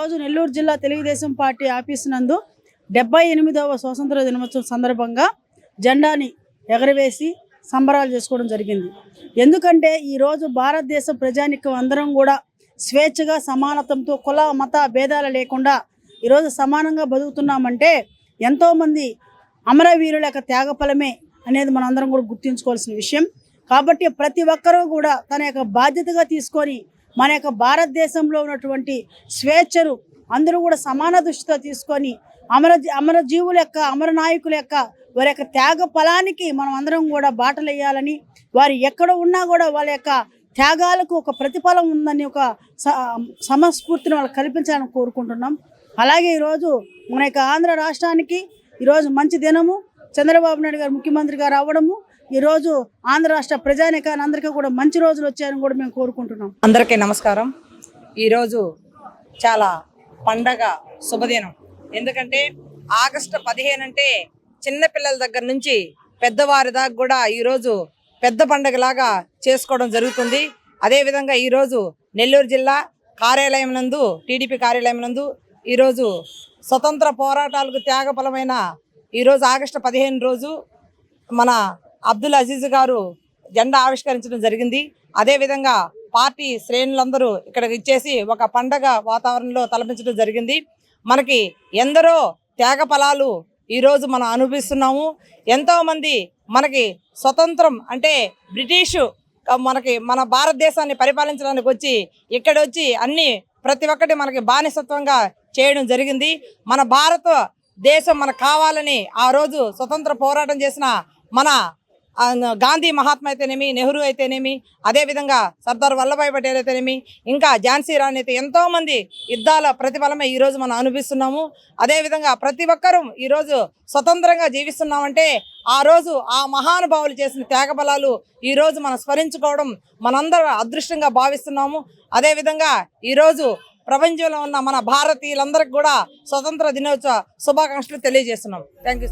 ఈరోజు నెల్లూరు జిల్లా Telugu Desam party office నందు 78వ స్వాతంత్ర దినోత్సవం సందర్భంగా జెండాని ఎగరవేసి సంబరాలు చేసుకోవడం జరిగింది. ఎందుకంటే ఈరోజు భారతదేశ ప్రజానికం అందరం కూడా స్వేచ్ఛగా సమానత్వంతో కుల మత భేదాలు లేకుండా ఈరోజు సమానంగా బతుకుతున్నామంటే ఎంతోమంది అమరవీరుల యొక్క త్యాగఫలమే అనేది మనందరం కూడా గుర్తుంచుకోవాల్సిన విషయం. కాబట్టి ప్రతి ఒక్కరూ కూడా తన యొక్క బాధ్యతగా తీసుకొని మన యొక్క భారతదేశంలో ఉన్నటువంటి స్వేచ్ఛను అందరూ కూడా సమాన దృష్టితో తీసుకొని అమరజీవుల యొక్క అమర నాయకుల యొక్క వారి యొక్క త్యాగ ఫలానికి మనం అందరం కూడా బాటలు వేయాలని, వారు ఎక్కడ ఉన్నా కూడా వాళ్ళ యొక్క త్యాగాలకు ఒక ప్రతిఫలం ఉందని ఒక సమస్ఫూర్తిని వాళ్ళకి కల్పించాలని కోరుకుంటున్నాం. అలాగే ఈరోజు మన యొక్క ఆంధ్ర రాష్ట్రానికి ఈరోజు మంచి దినము. చంద్రబాబు నాయుడు గారు ముఖ్యమంత్రిగా రావడము, ఈరోజు ఆంధ్ర రాష్ట్ర ప్రజానికాన్ని అందరికీ కూడా మంచి రోజులు వచ్చాయని కూడా మేము కోరుకుంటున్నాం. అందరికీ నమస్కారం. ఈరోజు చాలా పండగ శుభదినం. ఎందుకంటే ఆగస్టు 15 అంటే చిన్నపిల్లల దగ్గర నుంచి పెద్దవారి దాకా కూడా ఈరోజు పెద్ద పండగలాగా చేసుకోవడం జరుగుతుంది. అదేవిధంగా ఈరోజు నెల్లూరు జిల్లా కార్యాలయం నందు టీడీపీ కార్యాలయం నందు ఈరోజు స్వతంత్ర పోరాటాలకు త్యాగఫలమైన ఈరోజు ఆగస్టు 15 రోజు మన అబ్దుల్ అజీజ్ గారు జెండా ఆవిష్కరించడం జరిగింది. అదేవిధంగా పార్టీ శ్రేణులందరూ ఇక్కడికి ఇచ్చేసి ఒక పండగ వాతావరణంలో తలపించడం జరిగింది. మనకి ఎందరో త్యాగ ఫలాలు ఈరోజు మనం అనుభవిస్తున్నాము. ఎంతోమంది మనకి స్వతంత్రం అంటే బ్రిటిషు మన భారతదేశాన్ని పరిపాలించడానికి వచ్చి ఇక్కడ వచ్చి అన్ని ప్రతి ఒక్కటి మనకి బానిసత్వంగా చేయడం జరిగింది. మన భారతదేశం మనకు కావాలని ఆ రోజు స్వతంత్ర పోరాటం చేసిన మన గాంధీ మహాత్మా అయితేనేమి, నెహ్రూ అయితేనేమి, అదేవిధంగా సర్దార్ వల్లభాయ్ పటేల్ అయితేనేమి, ఇంకా ఝాన్సీ రాణి అయితే ఎంతోమంది యుద్ధాల ప్రతిఫలమే ఈరోజు మనం అనుభవిస్తున్నాము. అదేవిధంగా ప్రతి ఒక్కరూ ఈరోజు స్వతంత్రంగా జీవిస్తున్నామంటే ఆ రోజు ఆ మహానుభావులు చేసిన త్యాగబలాలు ఈరోజు మనం స్మరించుకోవడం మనందరం అదృష్టంగా భావిస్తున్నాము. అదేవిధంగా ఈరోజు ప్రపంచంలో ఉన్న మన భారతీయులందరికీ కూడా స్వతంత్ర దినోత్సవ శుభాకాంక్షలు తెలియజేస్తున్నాం. Thank you.